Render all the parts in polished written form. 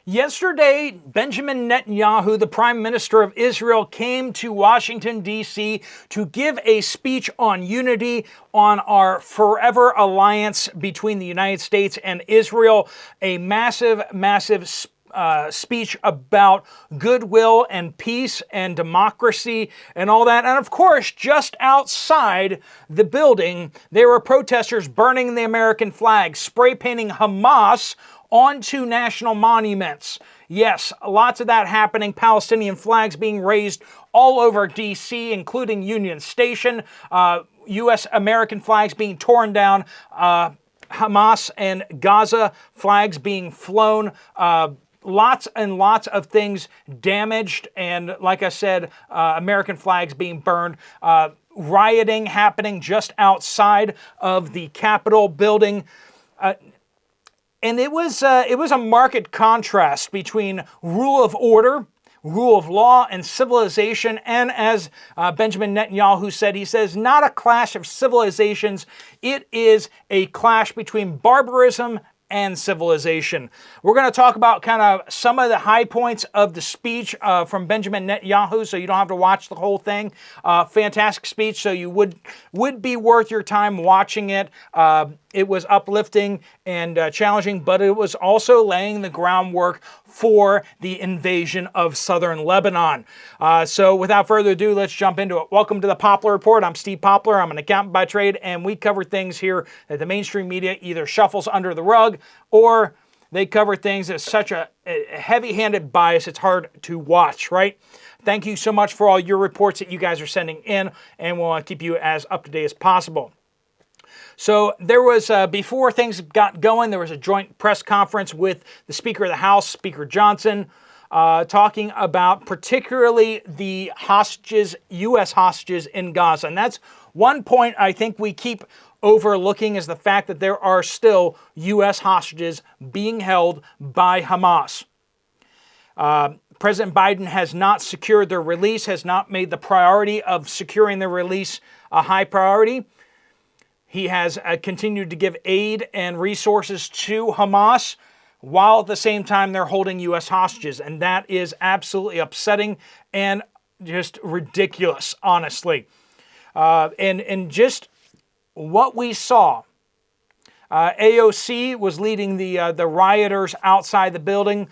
Yesterday, Benjamin Netanyahu, the Prime Minister of Israel, came to Washington, D.C. to give a speech on unity, on our forever alliance between the United States and Israel. A massive, massive speech about goodwill and peace and democracy and all that. And of course, just outside the building, there were protesters burning the American flag, spray painting Hamas onto national monuments. Yes, lots of that happening. Palestinian flags being raised all over D.C., including Union Station. U.S. American flags being torn down. Hamas and Gaza flags being flown. Lots and lots of things damaged. And like I said, American flags being burned. Rioting happening just outside of the Capitol building. And it was a marked contrast between rule of order, rule of law, and civilization. And as Benjamin Netanyahu said, he says, not a clash of civilizations. It is a clash between barbarism and civilization. We're going to talk about kind of some of the high points of the speech from Benjamin Netanyahu, so you don't have to watch the whole thing. Fantastic speech, so you would be worth your time watching it. It was uplifting and challenging, but it was also laying the groundwork for the invasion of southern Lebanon. So without further ado, let's jump into it. Welcome to the Poplar Report. I'm Steve Poplar. I'm an accountant by trade, and we cover things here that the mainstream media either shuffles under the rug or they cover things at such a heavy-handed bias it's hard to watch, right? Thank you so much for all your reports that you guys are sending in, and we'll keep you as up-to-date as possible. So there was, before things got going, there was a joint press conference with the Speaker of the House, Speaker Johnson, talking about particularly the hostages, U.S. hostages in Gaza. And that's one point I think we keep overlooking, is the fact that there are still U.S. hostages being held by Hamas. President Biden has not secured their release, has not made the priority of securing their release a high priority. He has continued to give aid and resources to Hamas, while at the same time they're holding U.S. hostages. And that is absolutely upsetting and just ridiculous, honestly. And just what we saw, AOC was leading the rioters outside the building.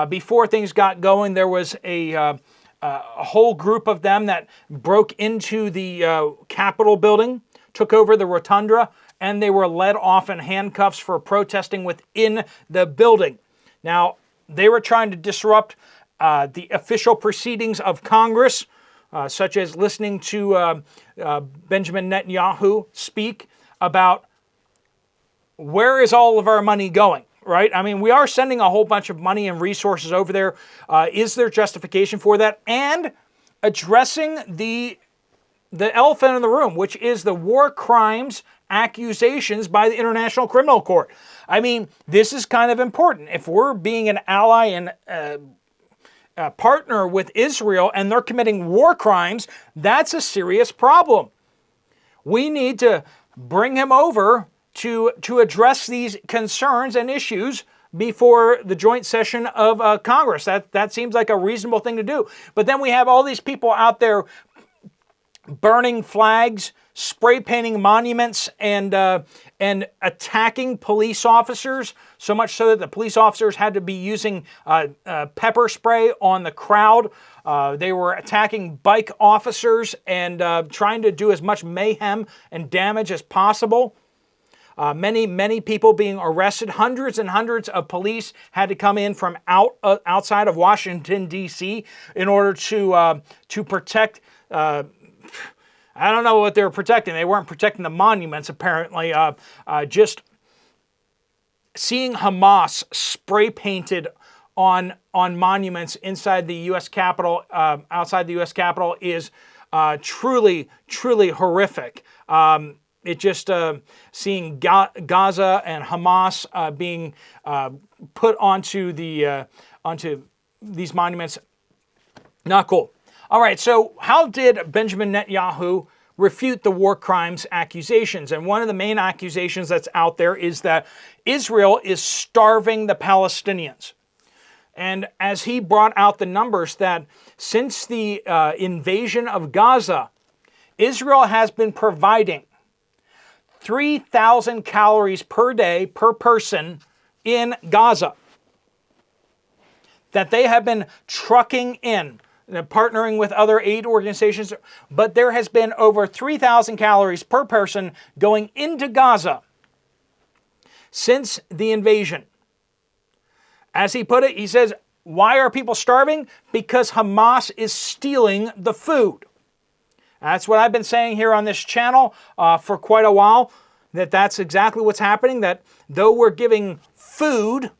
Before things got going, there was a whole group of them that broke into the Capitol building, took over the rotunda, and they were led off in handcuffs for protesting within the building. Now, they were trying to disrupt the official proceedings of Congress, such as listening to Benjamin Netanyahu speak about where is all of our money going, right? I mean, we are sending a whole bunch of money and resources over there. Is there justification for that? And addressing the elephant in the room, which is the war crimes accusations by the International Criminal Court. I mean, this is kind of important. If we're being an ally and a partner with Israel and they're committing war crimes, that's a serious problem. We need to bring him over to address these concerns and issues before the joint session of Congress. That seems like a reasonable thing to do. But then we have all these people out there burning flags, spray painting monuments, and attacking police officers, so much so that the police officers had to be using pepper spray on the crowd. They were attacking bike officers and trying to do as much mayhem and damage as possible. Many people being arrested. Hundreds and hundreds of police had to come in from outside of Washington, D.C. in order to protect. I don't know what they were protecting. They weren't protecting the monuments, apparently. Just seeing Hamas spray painted on monuments inside the U.S. Capitol, outside the U.S. Capitol, is truly horrific. It just seeing Gaza and Hamas being put onto these monuments, not cool. All right, so how did Benjamin Netanyahu refute the war crimes accusations? And one of the main accusations that's out there is that Israel is starving the Palestinians. And as he brought out the numbers that since the invasion of Gaza, Israel has been providing 3,000 calories per day per person in Gaza that they have been trucking in, partnering with other aid organizations, but there has been over 3,000 calories per person going into Gaza since the invasion. As he put it, he says, why are people starving? Because Hamas is stealing the food. That's what I've been saying here on this channel for quite a while, that's exactly what's happening, that though we're giving food,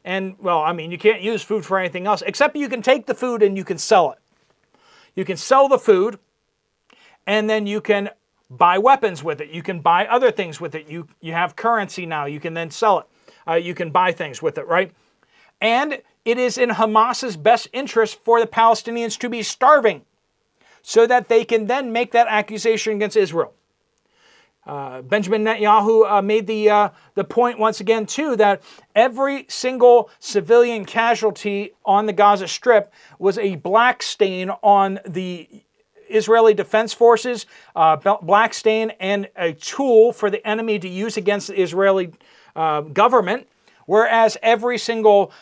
and, well, I mean, you can't use food for anything else, except you can take the food and you can sell it. You can sell the food, and then you can buy weapons with it. You can buy other things with it. You have currency now. You can then sell it. You can buy things with it, right? And it is in Hamas's best interest for the Palestinians to be starving so that they can then make that accusation against Israel. Benjamin Netanyahu made the point once again, too, that every single civilian casualty on the Gaza Strip was a black stain on the Israeli Defense Forces, black stain and a tool for the enemy to use against the Israeli government, whereas every single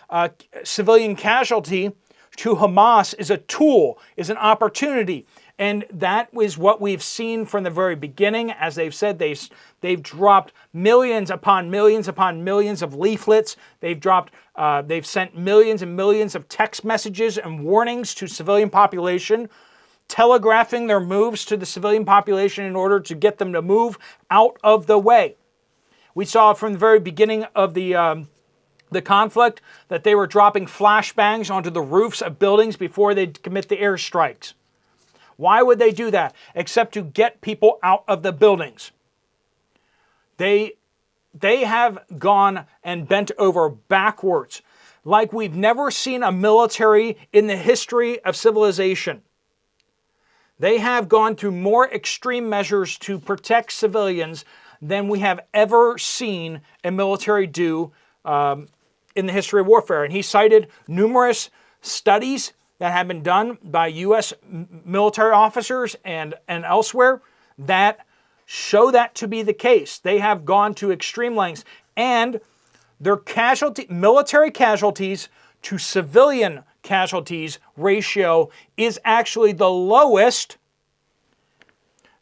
civilian casualty to Hamas is a tool, is an opportunity. And that is what we've seen from the very beginning. As they've said, they've dropped millions upon millions upon millions of leaflets. They've sent millions and millions of text messages and warnings to civilian population, telegraphing their moves to the civilian population in order to get them to move out of the way. We saw from the very beginning of the conflict that they were dropping flashbangs onto the roofs of buildings before they'd commit the airstrikes. Why would they do that? Except to get people out of the buildings. They have gone and bent over backwards like we've never seen a military in the history of civilization. They have gone through more extreme measures to protect civilians than we have ever seen a military do in the history of warfare. And he cited numerous studies that have been done by U.S. military officers and elsewhere that show that to be the case. They have gone to extreme lengths, and their military casualties to civilian casualties ratio is actually the lowest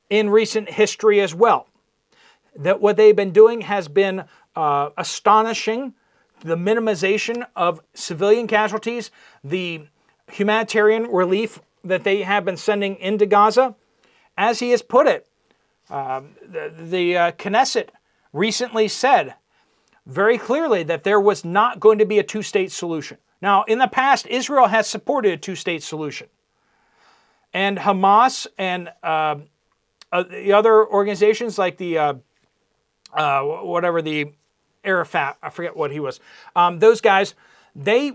in recent history as well. That what they've been doing has been astonishing. The minimization of civilian casualties, the humanitarian relief that they have been sending into Gaza. As he has put it, the Knesset recently said very clearly that there was not going to be a two-state solution. Now, in the past, Israel has supported a two-state solution. And Hamas and the other organizations like the Arafat, I forget what he was, those guys, they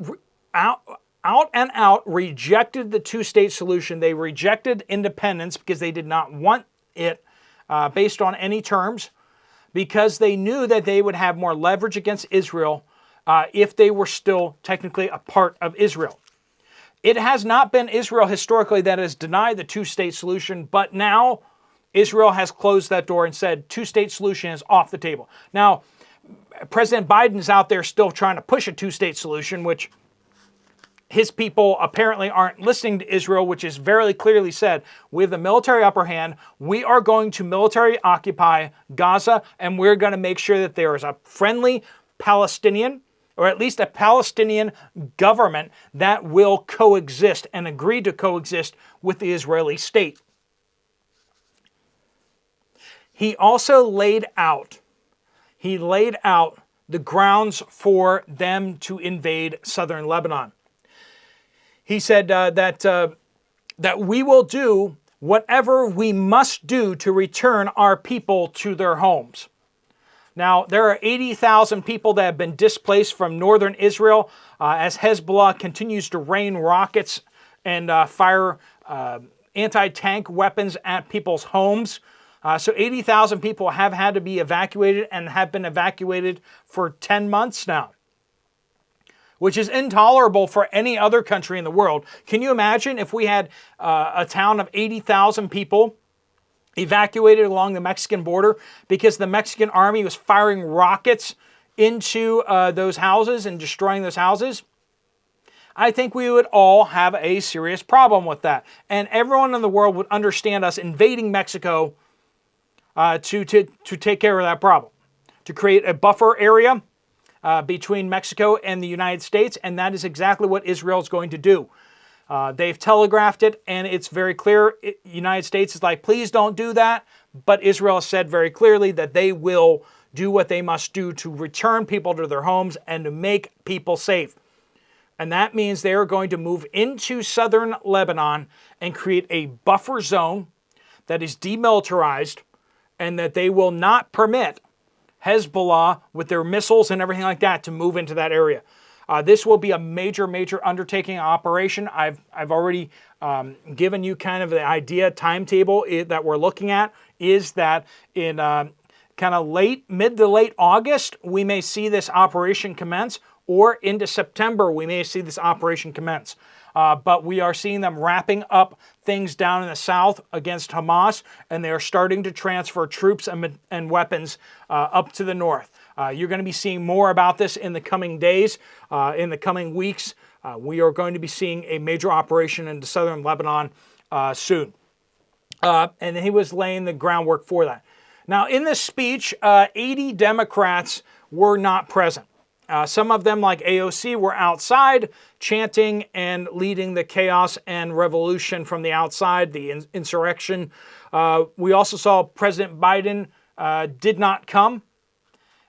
out and out rejected the two-state solution. They rejected independence because they did not want it based on any terms, because they knew that they would have more leverage against Israel if they were still technically a part of Israel. It has not been Israel historically that has denied the two-state solution, but now Israel has closed that door and said two-state solution is off the table. Now, President Biden's out there still trying to push a two-state solution, which his people apparently aren't listening to Israel, which is very clearly said, we have the military upper hand. We are going to military occupy Gaza, and we're going to make sure that there is a friendly Palestinian, or at least a Palestinian government that will coexist and agree to coexist with the Israeli state. He also laid out the grounds for them to invade southern Lebanon. He said that we will do whatever we must do to return our people to their homes. Now, there are 80,000 people that have been displaced from northern Israel as Hezbollah continues to rain rockets and fire anti-tank weapons at people's homes. So 80,000 people have had to be evacuated and have been evacuated for 10 months now. which is intolerable for any other country in the world. Can you imagine if we had a town of 80,000 people evacuated along the Mexican border because the Mexican army was firing rockets into those houses and destroying those houses? I think we would all have a serious problem with that. And everyone in the world would understand us invading Mexico to take care of that problem, to create a buffer area between Mexico and the United States, and that is exactly what Israel is going to do. They've telegraphed it, and it's very clear. The United States is like, please don't do that, but Israel has said very clearly that they will do what they must do to return people to their homes and to make people safe. And that means they are going to move into southern Lebanon and create a buffer zone that is demilitarized, and that they will not permit Hezbollah with their missiles and everything like that to move into that area. This will be a major, major undertaking operation. I've already given you kind of the idea timetable that we're looking at is that in kind of mid to late August, we may see this operation commence, or into September, we may see this operation commence. But we are seeing them wrapping up things down in the south against Hamas, and they are starting to transfer troops and weapons up to the north. You're going to be seeing more about this in the coming days, in the coming weeks. We are going to be seeing a major operation into southern Lebanon soon. And he was laying the groundwork for that. Now, in this speech, 80 Democrats were not present. Some of them, like AOC, were outside chanting and leading the chaos and revolution from the outside, the insurrection. We also saw President Biden did not come.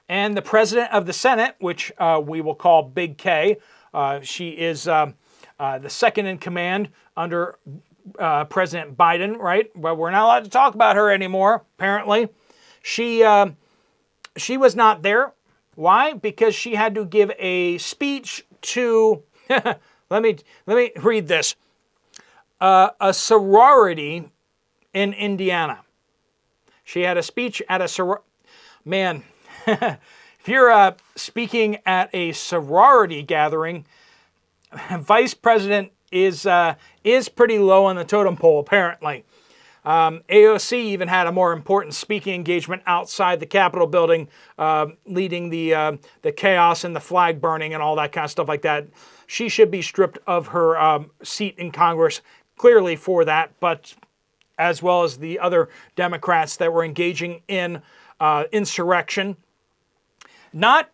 And the president of the Senate, which we will call Big K, she is the second in command under President Biden, right? But we're not allowed to talk about her anymore, apparently. She was not there. Why? Because she had to give a speech to, let me read this, a sorority in Indiana. She had a speech at a sorority. Man, if you're speaking at a sorority gathering, vice president is pretty low on the totem pole, apparently. AOC even had a more important speaking engagement outside the Capitol building, leading the chaos and the flag burning and all that kind of stuff like that. She should be stripped of her seat in Congress, clearly for that, but as well as the other Democrats that were engaging in insurrection. Not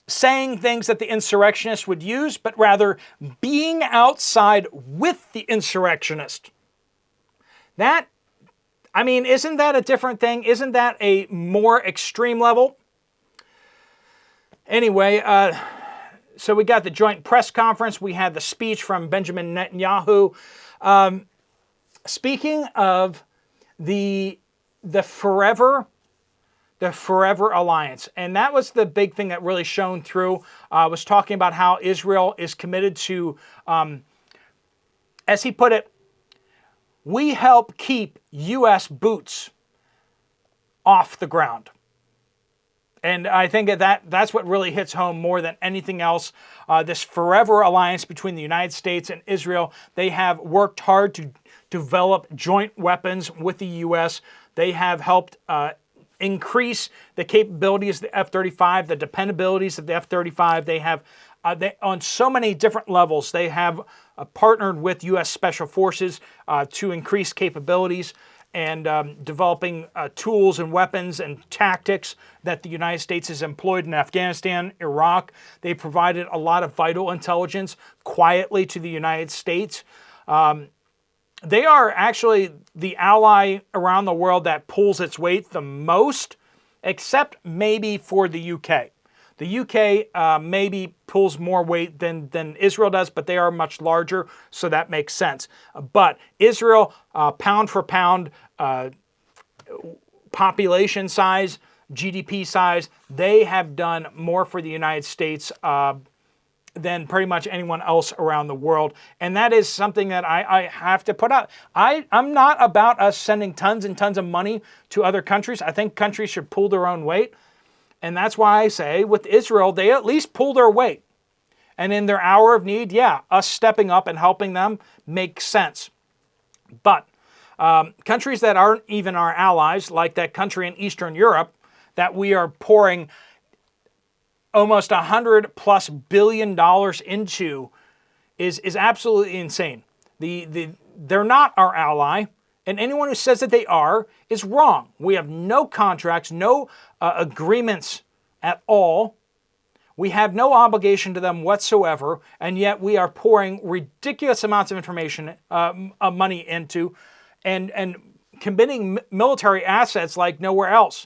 saying things that the insurrectionists would use, but rather being outside with the insurrectionist. That, I mean, isn't that a different thing? Isn't that a more extreme level? Anyway, so we got the joint press conference. We had the speech from Benjamin Netanyahu. Speaking of the Forever Alliance, and that was the big thing that really shone through. Was talking about how Israel is committed to, as he put it, we help keep U.S. boots off the ground. And I think that's what really hits home more than anything else. This forever alliance between the United States and Israel, they have worked hard to develop joint weapons with the U.S. They have helped increase the capabilities of the F-35, the dependabilities of the F-35. They have, on so many different levels, they have partnered with U.S. Special Forces to increase capabilities and developing tools and weapons and tactics that the United States has employed in Afghanistan, Iraq. They provided a lot of vital intelligence quietly to the United States. They are actually the ally around the world that pulls its weight the most, except maybe for the UK. The UK maybe pulls more weight than Israel does, but they are much larger, so that makes sense. But Israel, pound for pound, population size, GDP size, they have done more for the United States than pretty much anyone else around the world. And that is something that I have to put out. I'm not about us sending tons and tons of money to other countries. I think countries should pull their own weight. And that's why I say with Israel, they at least pull their weight. And in their hour of need, yeah, us stepping up and helping them makes sense. But countries that aren't even our allies, like that country in Eastern Europe that we are pouring almost $100+ billion into, is absolutely insane. They're not our ally, and anyone who says that they are is wrong. We have no contracts, no agreements at all. We have no obligation to them whatsoever, and yet we are pouring ridiculous amounts of information, money into, and committing military assets like nowhere else.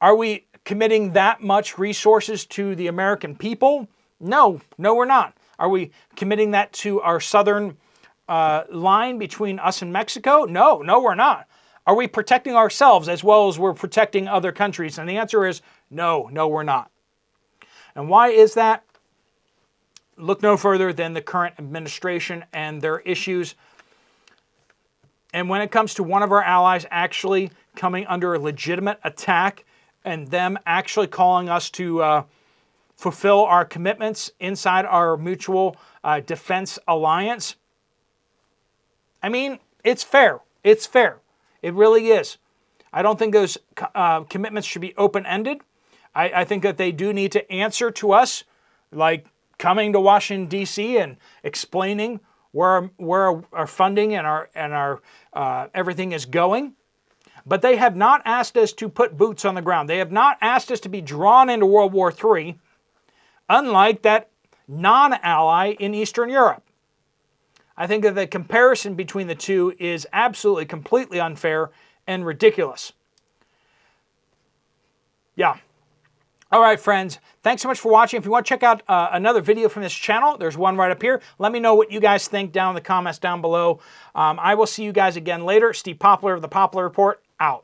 Are we committing that much resources to the American people? No, we're not. Are we committing that to our southern line between us and Mexico? No, we're not. Are we protecting ourselves as well as we're protecting other countries? And the answer is no, we're not. And why is that? Look no further than the current administration and their issues. And when it comes to one of our allies actually coming under a legitimate attack and them actually calling us to fulfill our commitments inside our mutual defense alliance, I mean, it's fair. It's fair. It really is. I don't think those commitments should be open-ended. I think that they do need to answer to us, like coming to Washington, D.C. and explaining where our funding and our everything is going. But they have not asked us to put boots on the ground. They have not asked us to be drawn into World War III, unlike that non-ally in Eastern Europe. I think that the comparison between the two is absolutely, completely unfair and ridiculous. Yeah. All right, friends. Thanks so much for watching. If you want to check out another video from this channel, there's one right up here. Let me know what you guys think down in the comments down below. I will see you guys again later. Steve Poplar of the Poplar Report, out.